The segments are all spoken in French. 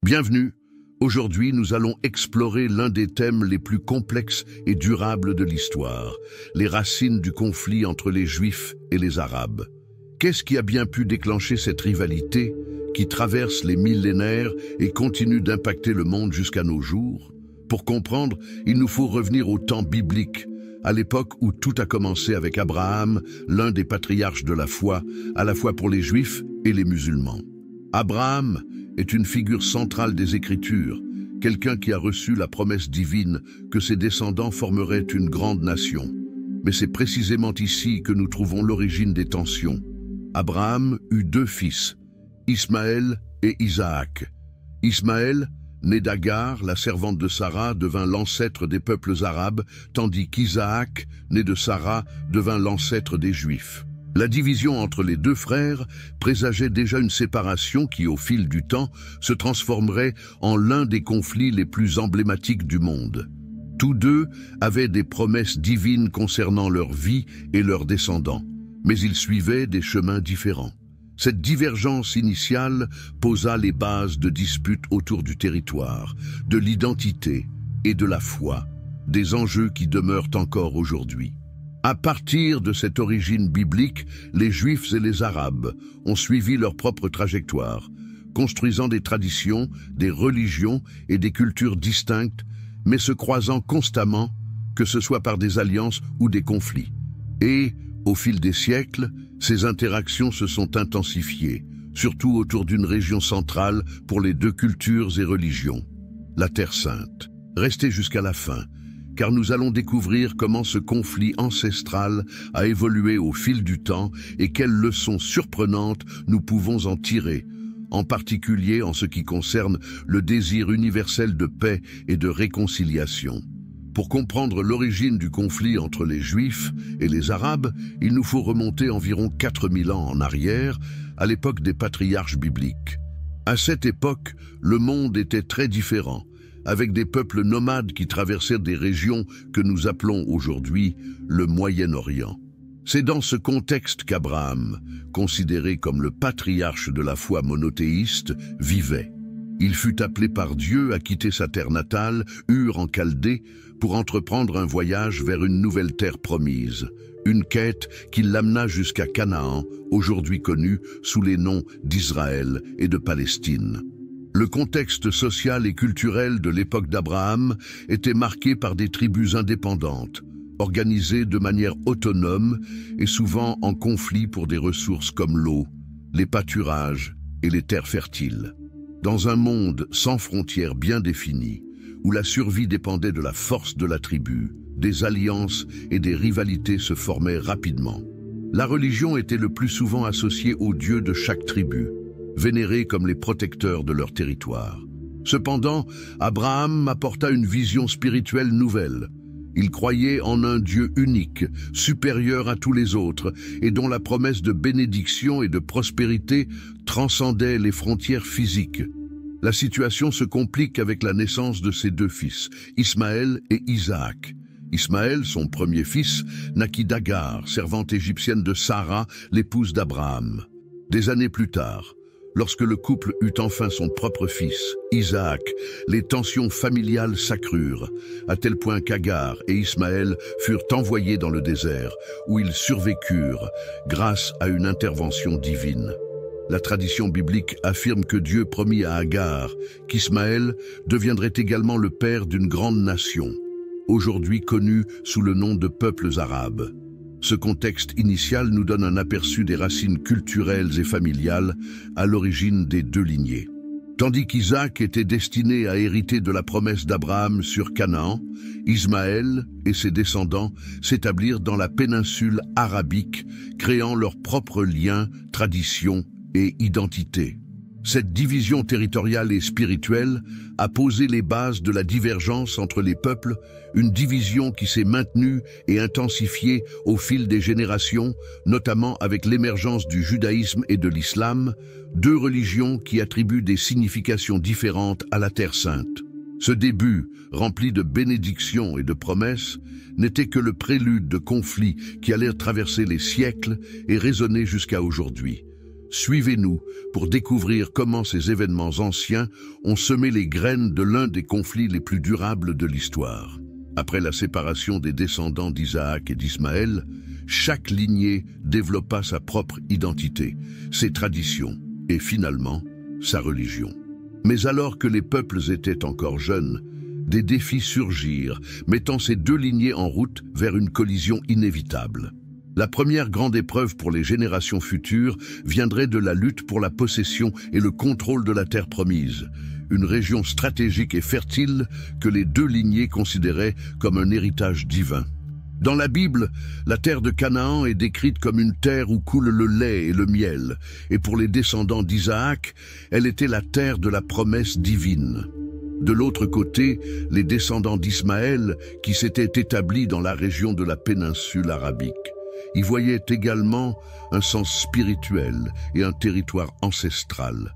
Bienvenue. Aujourd'hui, nous allons explorer l'un des thèmes les plus complexes et durables de l'histoire, les racines du conflit entre les Juifs et les Arabes. Qu'est-ce qui a bien pu déclencher cette rivalité qui traverse les millénaires et continue d'impacter le monde jusqu'à nos jours? Pour comprendre, il nous faut revenir au temps biblique, à l'époque où tout a commencé avec Abraham, l'un des patriarches de la foi, à la fois pour les Juifs et les musulmans. Abraham est une figure centrale des Écritures, quelqu'un qui a reçu la promesse divine que ses descendants formeraient une grande nation. Mais c'est précisément ici que nous trouvons l'origine des tensions. Abraham eut deux fils, Ismaël et Isaac. Ismaël, né d'Agar, la servante de Sarah, devint l'ancêtre des peuples arabes, tandis qu'Isaac, né de Sarah, devint l'ancêtre des Juifs. La division entre les deux frères présageait déjà une séparation qui, au fil du temps, se transformerait en l'un des conflits les plus emblématiques du monde. Tous deux avaient des promesses divines concernant leur vie et leurs descendants, mais ils suivaient des chemins différents. Cette divergence initiale posa les bases de disputes autour du territoire, de l'identité et de la foi, des enjeux qui demeurent encore aujourd'hui. À partir de cette origine biblique, les Juifs et les Arabes ont suivi leur propre trajectoire, construisant des traditions, des religions et des cultures distinctes, mais se croisant constamment, que ce soit par des alliances ou des conflits. Et, au fil des siècles, ces interactions se sont intensifiées, surtout autour d'une région centrale pour les deux cultures et religions, la Terre Sainte. Restez jusqu'à la fin, car nous allons découvrir comment ce conflit ancestral a évolué au fil du temps et quelles leçons surprenantes nous pouvons en tirer, en particulier en ce qui concerne le désir universel de paix et de réconciliation. Pour comprendre l'origine du conflit entre les Juifs et les Arabes, il nous faut remonter environ 4000 ans en arrière, à l'époque des patriarches bibliques. À cette époque, le monde était très différent, avec des peuples nomades qui traversaient des régions que nous appelons aujourd'hui le Moyen-Orient. C'est dans ce contexte qu'Abraham, considéré comme le patriarche de la foi monothéiste, vivait. Il fut appelé par Dieu à quitter sa terre natale, Ur en Chaldée, pour entreprendre un voyage vers une nouvelle terre promise, une quête qui l'amena jusqu'à Canaan, aujourd'hui connue sous les noms d'Israël et de Palestine. Le contexte social et culturel de l'époque d'Abraham était marqué par des tribus indépendantes, organisées de manière autonome et souvent en conflit pour des ressources comme l'eau, les pâturages et les terres fertiles. Dans un monde sans frontières bien définies, où la survie dépendait de la force de la tribu, des alliances et des rivalités se formaient rapidement. La religion était le plus souvent associée aux dieux de chaque tribu, vénérés comme les protecteurs de leur territoire. Cependant, Abraham apporta une vision spirituelle nouvelle. Il croyait en un Dieu unique, supérieur à tous les autres, et dont la promesse de bénédiction et de prospérité transcendait les frontières physiques. La situation se complique avec la naissance de ses deux fils, Ismaël et Isaac. Ismaël, son premier fils, naquit d'Agar, servante égyptienne de Sarah, l'épouse d'Abraham. Des années plus tard, lorsque le couple eut enfin son propre fils, Isaac, les tensions familiales s'accrurent, à tel point qu'Agar et Ismaël furent envoyés dans le désert, où ils survécurent grâce à une intervention divine. La tradition biblique affirme que Dieu promit à Agar qu'Ismaël deviendrait également le père d'une grande nation, aujourd'hui connue sous le nom de peuples arabes. Ce contexte initial nous donne un aperçu des racines culturelles et familiales à l'origine des deux lignées. Tandis qu'Isaac était destiné à hériter de la promesse d'Abraham sur Canaan, Ismaël et ses descendants s'établirent dans la péninsule arabique, créant leurs propres liens, traditions et identité. Cette division territoriale et spirituelle a posé les bases de la divergence entre les peuples, une division qui s'est maintenue et intensifiée au fil des générations, notamment avec l'émergence du judaïsme et de l'islam, deux religions qui attribuent des significations différentes à la Terre Sainte. Ce début, rempli de bénédictions et de promesses, n'était que le prélude de conflits qui allèrent traverser les siècles et résonner jusqu'à aujourd'hui. Suivez-nous pour découvrir comment ces événements anciens ont semé les graines de l'un des conflits les plus durables de l'histoire. Après la séparation des descendants d'Isaac et d'Ismaël, chaque lignée développa sa propre identité, ses traditions et finalement sa religion. Mais alors que les peuples étaient encore jeunes, des défis surgirent, mettant ces deux lignées en route vers une collision inévitable. La première grande épreuve pour les générations futures viendrait de la lutte pour la possession et le contrôle de la terre promise, une région stratégique et fertile que les deux lignées considéraient comme un héritage divin. Dans la Bible, la terre de Canaan est décrite comme une terre où coule le lait et le miel, et pour les descendants d'Isaac, elle était la terre de la promesse divine. De l'autre côté, les descendants d'Ismaël, qui s'étaient établis dans la région de la péninsule arabique, y voyaient également un sens spirituel et un territoire ancestral.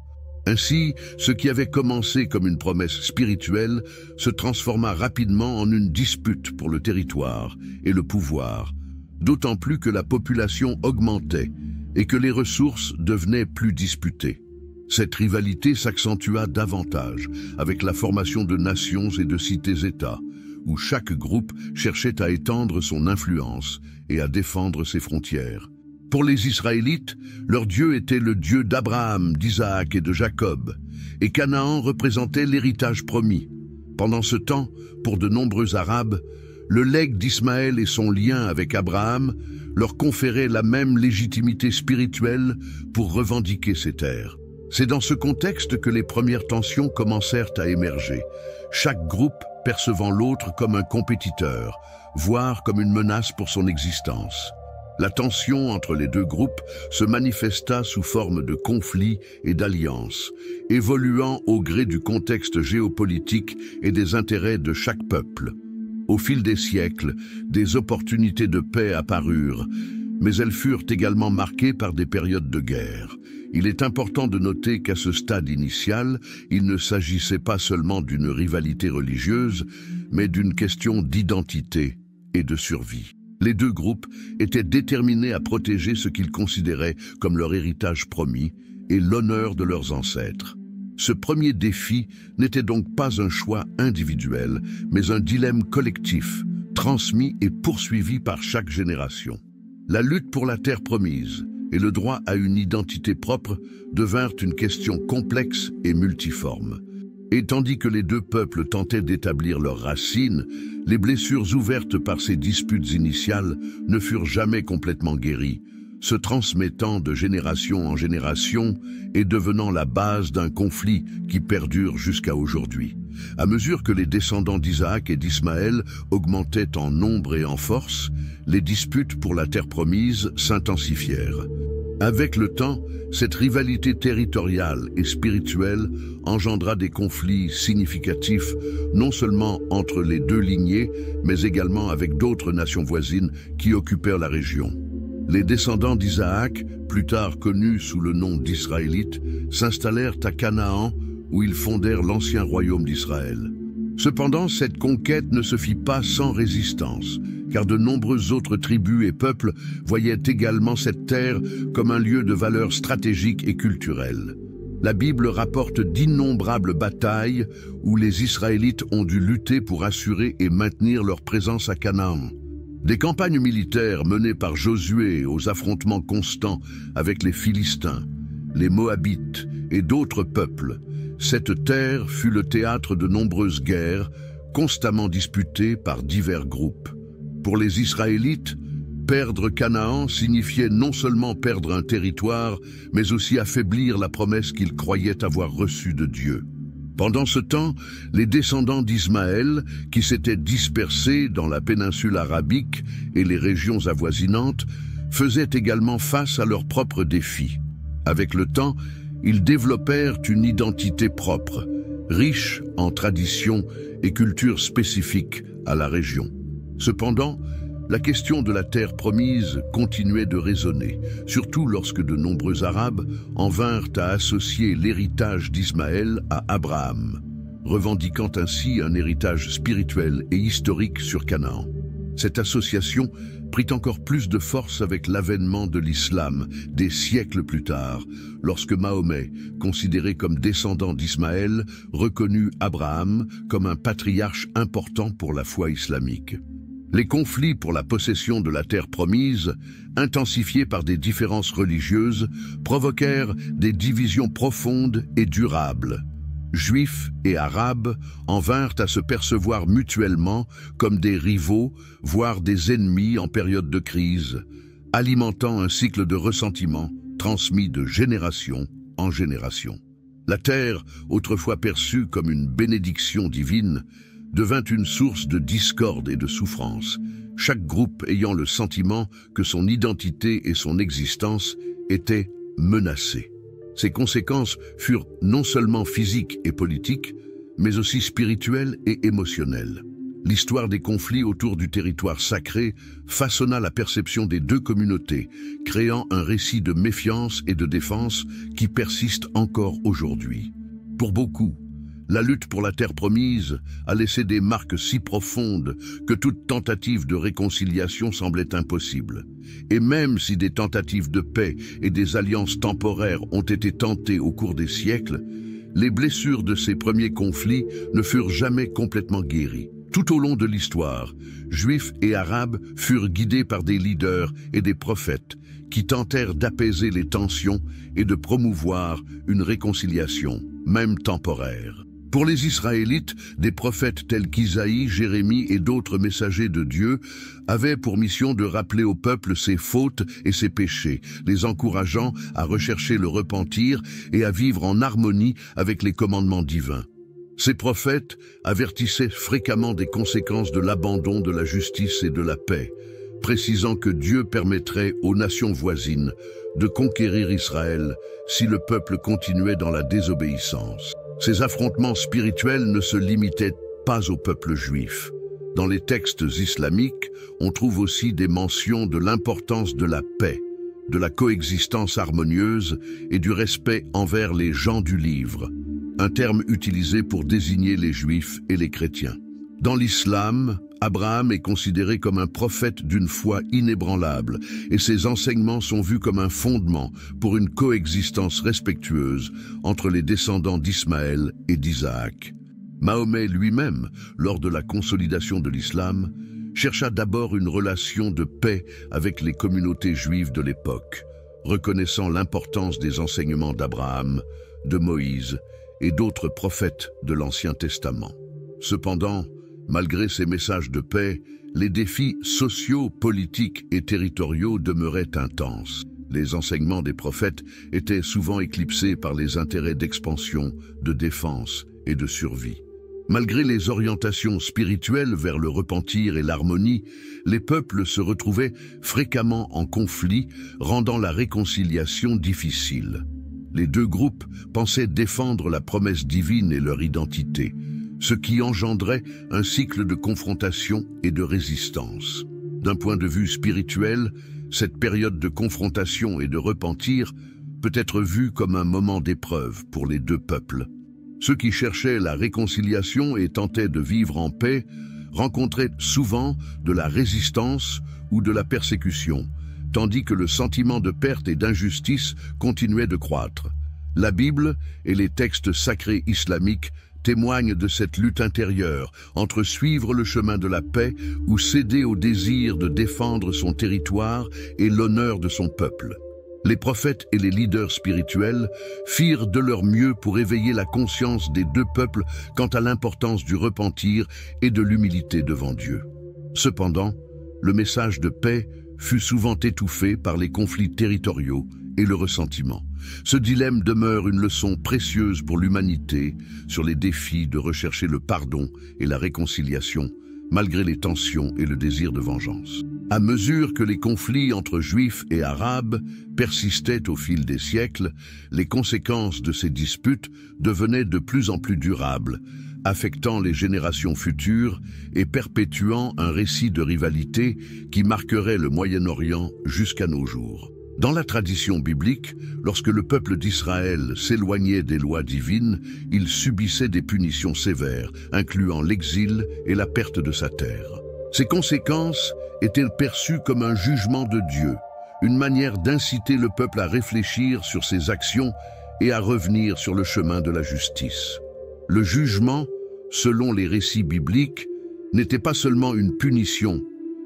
Ainsi, ce qui avait commencé comme une promesse spirituelle se transforma rapidement en une dispute pour le territoire et le pouvoir, d'autant plus que la population augmentait et que les ressources devenaient plus disputées. Cette rivalité s'accentua davantage avec la formation de nations et de cités-États, où chaque groupe cherchait à étendre son influence et à défendre ses frontières. Pour les Israélites, leur Dieu était le Dieu d'Abraham, d'Isaac et de Jacob, et Canaan représentait l'héritage promis. Pendant ce temps, pour de nombreux Arabes, le legs d'Ismaël et son lien avec Abraham leur conféraient la même légitimité spirituelle pour revendiquer ces terres. C'est dans ce contexte que les premières tensions commencèrent à émerger, chaque groupe percevant l'autre comme un compétiteur, voire comme une menace pour son existence. La tension entre les deux groupes se manifesta sous forme de conflits et d'alliances, évoluant au gré du contexte géopolitique et des intérêts de chaque peuple. Au fil des siècles, des opportunités de paix apparurent, mais elles furent également marquées par des périodes de guerre. Il est important de noter qu'à ce stade initial, il ne s'agissait pas seulement d'une rivalité religieuse, mais d'une question d'identité et de survie. Les deux groupes étaient déterminés à protéger ce qu'ils considéraient comme leur héritage promis et l'honneur de leurs ancêtres. Ce premier défi n'était donc pas un choix individuel, mais un dilemme collectif, transmis et poursuivi par chaque génération. La lutte pour la terre promise et le droit à une identité propre devinrent une question complexe et multiforme. Et tandis que les deux peuples tentaient d'établir leurs racines, les blessures ouvertes par ces disputes initiales ne furent jamais complètement guéries, se transmettant de génération en génération et devenant la base d'un conflit qui perdure jusqu'à aujourd'hui. À mesure que les descendants d'Isaac et d'Ismaël augmentaient en nombre et en force, les disputes pour la terre promise s'intensifièrent. Avec le temps, cette rivalité territoriale et spirituelle engendra des conflits significatifs, non seulement entre les deux lignées, mais également avec d'autres nations voisines qui occupèrent la région. Les descendants d'Isaac, plus tard connus sous le nom d'Israélites, s'installèrent à Canaan, où ils fondèrent l'ancien royaume d'Israël. Cependant, cette conquête ne se fit pas sans résistance, car de nombreuses autres tribus et peuples voyaient également cette terre comme un lieu de valeur stratégique et culturelle. La Bible rapporte d'innombrables batailles où les Israélites ont dû lutter pour assurer et maintenir leur présence à Canaan. Des campagnes militaires menées par Josué aux affrontements constants avec les Philistins, les Moabites et d'autres peuples, cette terre fut le théâtre de nombreuses guerres, constamment disputées par divers groupes. Pour les Israélites, perdre Canaan signifiait non seulement perdre un territoire, mais aussi affaiblir la promesse qu'ils croyaient avoir reçue de Dieu. Pendant ce temps, les descendants d'Ismaël, qui s'étaient dispersés dans la péninsule arabique et les régions avoisinantes, faisaient également face à leurs propres défis. Avec le temps, ils développèrent une identité propre, riche en traditions et cultures spécifiques à la région. Cependant, la question de la terre promise continuait de résonner, surtout lorsque de nombreux Arabes en vinrent à associer l'héritage d'Ismaël à Abraham, revendiquant ainsi un héritage spirituel et historique sur Canaan. Cette association prit encore plus de force avec l'avènement de l'islam des siècles plus tard, lorsque Mahomet, considéré comme descendant d'Ismaël, reconnut Abraham comme un patriarche important pour la foi islamique. Les conflits pour la possession de la terre promise, intensifiés par des différences religieuses, provoquèrent des divisions profondes et durables. Juifs et Arabes en vinrent à se percevoir mutuellement comme des rivaux, voire des ennemis en période de crise, alimentant un cycle de ressentiment transmis de génération en génération. La terre, autrefois perçue comme une bénédiction divine, devint une source de discorde et de souffrance, chaque groupe ayant le sentiment que son identité et son existence étaient menacées. Ces conséquences furent non seulement physiques et politiques, mais aussi spirituelles et émotionnelles. L'histoire des conflits autour du territoire sacré façonna la perception des deux communautés, créant un récit de méfiance et de défense qui persiste encore aujourd'hui. Pour beaucoup, la lutte pour la terre promise a laissé des marques si profondes que toute tentative de réconciliation semblait impossible. Et même si des tentatives de paix et des alliances temporaires ont été tentées au cours des siècles, les blessures de ces premiers conflits ne furent jamais complètement guéries. Tout au long de l'histoire, Juifs et Arabes furent guidés par des leaders et des prophètes qui tentèrent d'apaiser les tensions et de promouvoir une réconciliation, même temporaire. Pour les Israélites, des prophètes tels qu'Isaïe, Jérémie et d'autres messagers de Dieu avaient pour mission de rappeler au peuple ses fautes et ses péchés, les encourageant à rechercher le repentir et à vivre en harmonie avec les commandements divins. Ces prophètes avertissaient fréquemment des conséquences de l'abandon de la justice et de la paix, précisant que Dieu permettrait aux nations voisines de conquérir Israël si le peuple continuait dans la désobéissance. Ces affrontements spirituels ne se limitaient pas au peuple juif. Dans les textes islamiques, on trouve aussi des mentions de l'importance de la paix, de la coexistence harmonieuse et du respect envers les gens du livre, un terme utilisé pour désigner les juifs et les chrétiens. Dans l'islam, Abraham est considéré comme un prophète d'une foi inébranlable et ses enseignements sont vus comme un fondement pour une coexistence respectueuse entre les descendants d'Ismaël et d'Isaac. Mahomet lui-même, lors de la consolidation de l'islam, chercha d'abord une relation de paix avec les communautés juives de l'époque, reconnaissant l'importance des enseignements d'Abraham, de Moïse et d'autres prophètes de l'Ancien Testament. Cependant, malgré ces messages de paix, les défis sociaux, politiques et territoriaux demeuraient intenses. Les enseignements des prophètes étaient souvent éclipsés par les intérêts d'expansion, de défense et de survie. Malgré les orientations spirituelles vers le repentir et l'harmonie, les peuples se retrouvaient fréquemment en conflit, rendant la réconciliation difficile. Les deux groupes pensaient défendre la promesse divine et leur identité, ce qui engendrait un cycle de confrontation et de résistance. D'un point de vue spirituel, cette période de confrontation et de repentir peut être vue comme un moment d'épreuve pour les deux peuples. Ceux qui cherchaient la réconciliation et tentaient de vivre en paix rencontraient souvent de la résistance ou de la persécution, tandis que le sentiment de perte et d'injustice continuait de croître. La Bible et les textes sacrés islamiques témoignent de cette lutte intérieure entre suivre le chemin de la paix ou céder au désir de défendre son territoire et l'honneur de son peuple. Les prophètes et les leaders spirituels firent de leur mieux pour éveiller la conscience des deux peuples quant à l'importance du repentir et de l'humilité devant Dieu. Cependant, le message de paix fut souvent étouffé par les conflits territoriaux et le ressentiment. Ce dilemme demeure une leçon précieuse pour l'humanité sur les défis de rechercher le pardon et la réconciliation, malgré les tensions et le désir de vengeance. À mesure que les conflits entre Juifs et Arabes persistaient au fil des siècles, les conséquences de ces disputes devenaient de plus en plus durables, affectant les générations futures et perpétuant un récit de rivalité qui marquerait le Moyen-Orient jusqu'à nos jours. Dans la tradition biblique, lorsque le peuple d'Israël s'éloignait des lois divines, il subissait des punitions sévères, incluant l'exil et la perte de sa terre. Ces conséquences étaient perçues comme un jugement de Dieu, une manière d'inciter le peuple à réfléchir sur ses actions et à revenir sur le chemin de la justice. Le jugement, selon les récits bibliques, n'était pas seulement une punition,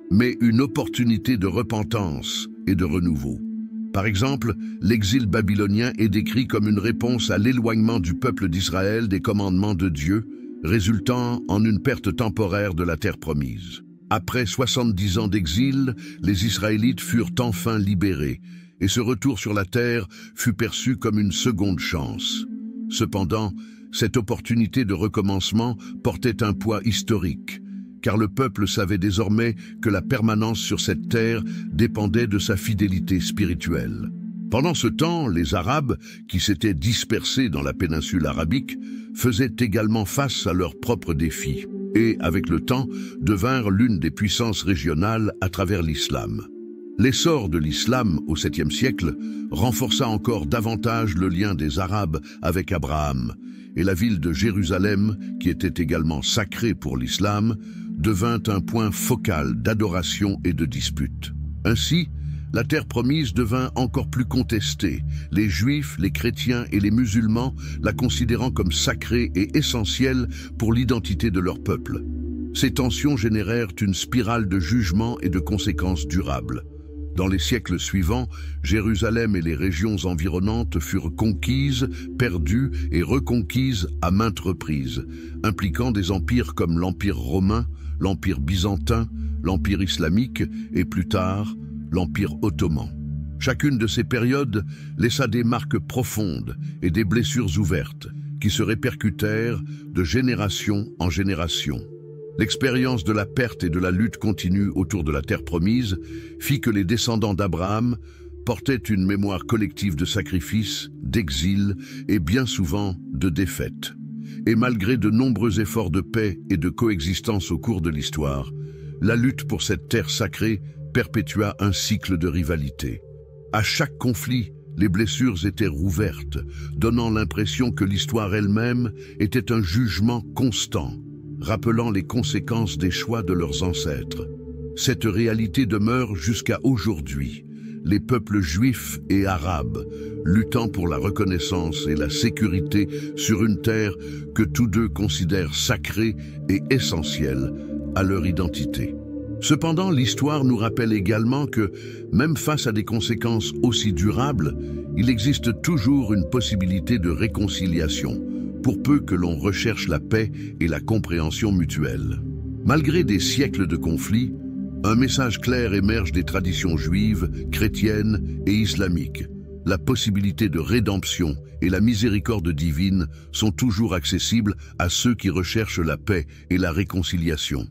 mais une opportunité de repentance et de renouveau. Par exemple, l'exil babylonien est décrit comme une réponse à l'éloignement du peuple d'Israël des commandements de Dieu, résultant en une perte temporaire de la terre promise. Après 70 ans d'exil, les Israélites furent enfin libérés, et ce retour sur la terre fut perçu comme une seconde chance. Cependant, cette opportunité de recommencement portait un poids historique, car le peuple savait désormais que la permanence sur cette terre dépendait de sa fidélité spirituelle. Pendant ce temps, les Arabes, qui s'étaient dispersés dans la péninsule arabique, faisaient également face à leurs propres défis, et, avec le temps, devinrent l'une des puissances régionales à travers l'islam. L'essor de l'islam au 7e siècle renforça encore davantage le lien des Arabes avec Abraham, et la ville de Jérusalem, qui était également sacrée pour l'islam, devint un point focal d'adoration et de dispute. Ainsi, la terre promise devint encore plus contestée, les Juifs, les chrétiens et les musulmans la considérant comme sacrée et essentielle pour l'identité de leur peuple. Ces tensions générèrent une spirale de jugement et de conséquences durables. Dans les siècles suivants, Jérusalem et les régions environnantes furent conquises, perdues et reconquises à maintes reprises, impliquant des empires comme l'Empire romain, l'Empire byzantin, l'Empire islamique et plus tard, l'Empire ottoman. Chacune de ces périodes laissa des marques profondes et des blessures ouvertes qui se répercutèrent de génération en génération. L'expérience de la perte et de la lutte continue autour de la terre promise fit que les descendants d'Abraham portaient une mémoire collective de sacrifices, d'exil et bien souvent de défaites. Et malgré de nombreux efforts de paix et de coexistence au cours de l'histoire, la lutte pour cette terre sacrée perpétua un cycle de rivalité. À chaque conflit, les blessures étaient rouvertes, donnant l'impression que l'histoire elle-même était un jugement constant, rappelant les conséquences des choix de leurs ancêtres. Cette réalité demeure jusqu'à aujourd'hui, les peuples juifs et arabes luttant pour la reconnaissance et la sécurité sur une terre que tous deux considèrent sacrée et essentielle à leur identité. Cependant, l'histoire nous rappelle également que, même face à des conséquences aussi durables, il existe toujours une possibilité de réconciliation, pour peu que l'on recherche la paix et la compréhension mutuelle. Malgré des siècles de conflits, un message clair émerge des traditions juives, chrétiennes et islamiques. La possibilité de rédemption et la miséricorde divine sont toujours accessibles à ceux qui recherchent la paix et la réconciliation.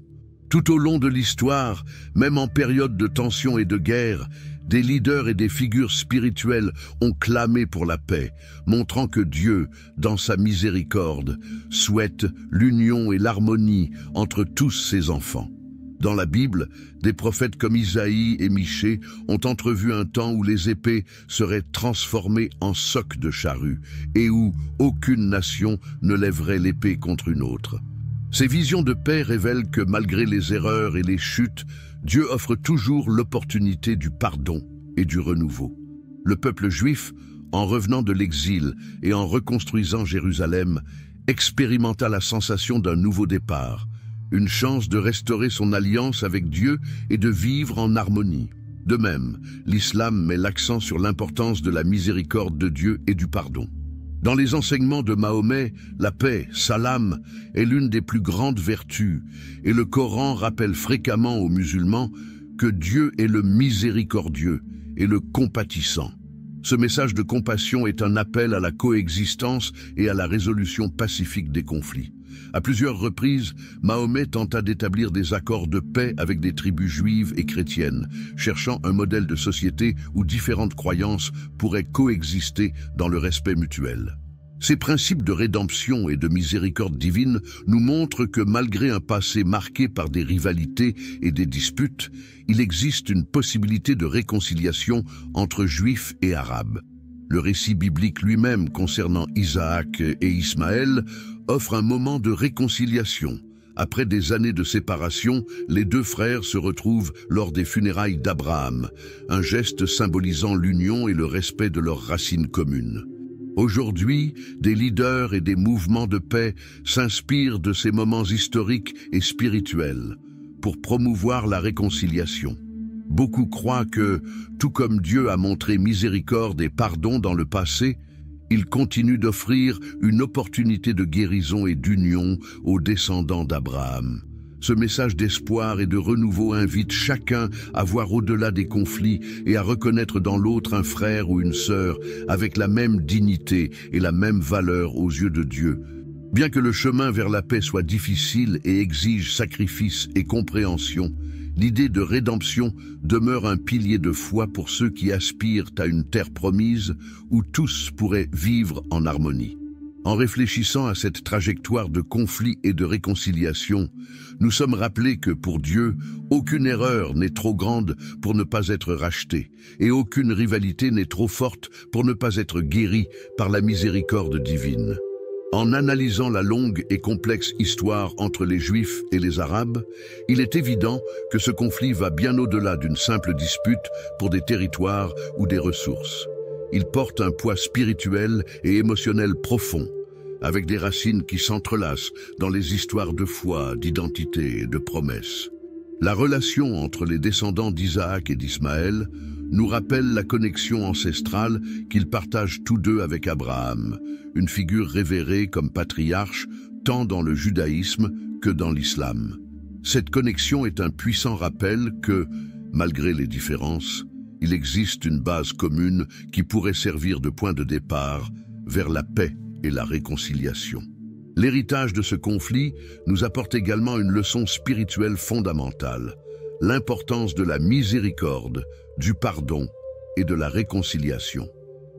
Tout au long de l'histoire, même en période de tension et de guerre, des leaders et des figures spirituelles ont clamé pour la paix, montrant que Dieu, dans sa miséricorde, souhaite l'union et l'harmonie entre tous ses enfants. Dans la Bible, des prophètes comme Isaïe et Michée ont entrevu un temps où les épées seraient transformées en socs de charrue et où aucune nation ne lèverait l'épée contre une autre. Ces visions de paix révèlent que malgré les erreurs et les chutes, Dieu offre toujours l'opportunité du pardon et du renouveau. Le peuple juif, en revenant de l'exil et en reconstruisant Jérusalem, expérimenta la sensation d'un nouveau départ, une chance de restaurer son alliance avec Dieu et de vivre en harmonie. De même, l'islam met l'accent sur l'importance de la miséricorde de Dieu et du pardon. Dans les enseignements de Mahomet, la paix, salam, est l'une des plus grandes vertus, et le Coran rappelle fréquemment aux musulmans que Dieu est le miséricordieux et le compatissant. Ce message de compassion est un appel à la coexistence et à la résolution pacifique des conflits. À plusieurs reprises, Mahomet tenta d'établir des accords de paix avec des tribus juives et chrétiennes, cherchant un modèle de société où différentes croyances pourraient coexister dans le respect mutuel. Ces principes de rédemption et de miséricorde divine nous montrent que malgré un passé marqué par des rivalités et des disputes, il existe une possibilité de réconciliation entre juifs et arabes. Le récit biblique lui-même concernant Isaac et Ismaël offre un moment de réconciliation, Après des années de séparation, les deux frères se retrouvent lors des funérailles d'Abraham, un geste symbolisant l'union et le respect de leurs racines communes. Aujourd'hui, des leaders et des mouvements de paix s'inspirent de ces moments historiques et spirituels pour promouvoir la réconciliation. Beaucoup croient que, tout comme Dieu a montré miséricorde et pardon dans le passé, il continue d'offrir une opportunité de guérison et d'union aux descendants d'Abraham. Ce message d'espoir et de renouveau invite chacun à voir au-delà des conflits et à reconnaître dans l'autre un frère ou une sœur avec la même dignité et la même valeur aux yeux de Dieu. Bien que le chemin vers la paix soit difficile et exige sacrifice et compréhension, l'idée de rédemption demeure un pilier de foi pour ceux qui aspirent à une terre promise où tous pourraient vivre en harmonie. En réfléchissant à cette trajectoire de conflit et de réconciliation, nous sommes rappelés que pour Dieu, aucune erreur n'est trop grande pour ne pas être rachetée, et aucune rivalité n'est trop forte pour ne pas être guérie par la miséricorde divine. En analysant la longue et complexe histoire entre les Juifs et les Arabes, il est évident que ce conflit va bien au-delà d'une simple dispute pour des territoires ou des ressources. Il porte un poids spirituel et émotionnel profond, avec des racines qui s'entrelacent dans les histoires de foi, d'identité et de promesses. La relation entre les descendants d'Isaac et d'Ismaël nous rappelle la connexion ancestrale qu'ils partagent tous deux avec Abraham, une figure révérée comme patriarche tant dans le judaïsme que dans l'islam. Cette connexion est un puissant rappel que, malgré les différences, il existe une base commune qui pourrait servir de point de départ vers la paix et la réconciliation. L'héritage de ce conflit nous apporte également une leçon spirituelle fondamentale, l'importance de la miséricorde, du pardon et de la réconciliation.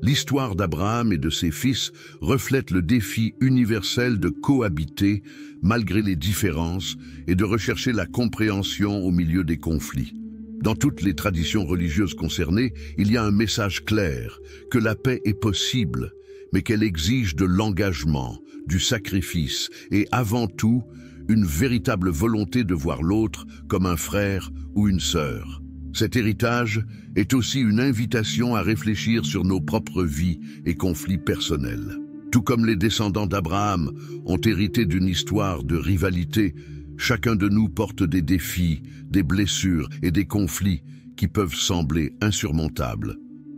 L'histoire d'Abraham et de ses fils reflète le défi universel de cohabiter malgré les différences et de rechercher la compréhension au milieu des conflits. Dans toutes les traditions religieuses concernées, il y a un message clair, que la paix est possible, mais qu'elle exige de l'engagement, du sacrifice et avant tout, une véritable volonté de voir l'autre comme un frère ou une sœur. Cet héritage est aussi une invitation à réfléchir sur nos propres vies et conflits personnels. Tout comme les descendants d'Abraham ont hérité d'une histoire de rivalité, chacun de nous porte des défis, des blessures et des conflits qui peuvent sembler insurmontables.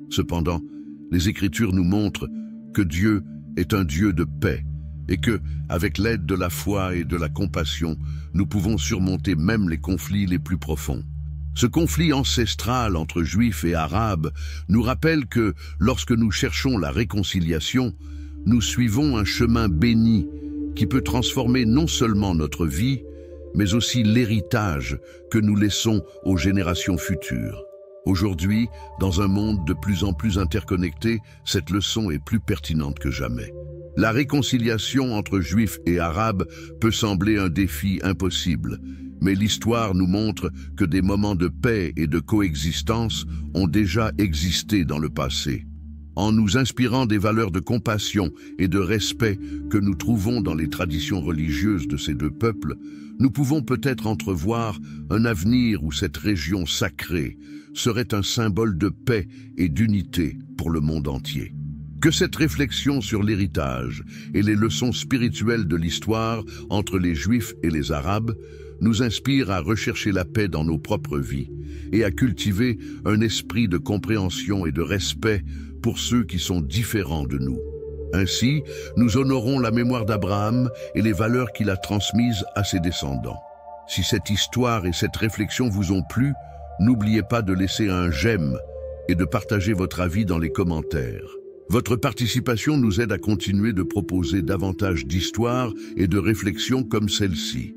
Cependant, les Écritures nous montrent que Dieu est un Dieu de paix et que, avec l'aide de la foi et de la compassion, nous pouvons surmonter même les conflits les plus profonds. Ce conflit ancestral entre Juifs et Arabes nous rappelle que, lorsque nous cherchons la réconciliation, nous suivons un chemin béni qui peut transformer non seulement notre vie, mais aussi l'héritage que nous laissons aux générations futures. Aujourd'hui, dans un monde de plus en plus interconnecté, cette leçon est plus pertinente que jamais. La réconciliation entre Juifs et Arabes peut sembler un défi impossible, mais l'histoire nous montre que des moments de paix et de coexistence ont déjà existé dans le passé. En nous inspirant des valeurs de compassion et de respect que nous trouvons dans les traditions religieuses de ces deux peuples, nous pouvons peut-être entrevoir un avenir où cette région sacrée serait un symbole de paix et d'unité pour le monde entier. Que cette réflexion sur l'héritage et les leçons spirituelles de l'histoire entre les Juifs et les Arabes nous inspire à rechercher la paix dans nos propres vies et à cultiver un esprit de compréhension et de respect pour ceux qui sont différents de nous. Ainsi, nous honorons la mémoire d'Abraham et les valeurs qu'il a transmises à ses descendants. Si cette histoire et cette réflexion vous ont plu, n'oubliez pas de laisser un j'aime et de partager votre avis dans les commentaires. Votre participation nous aide à continuer de proposer davantage d'histoires et de réflexions comme celle-ci.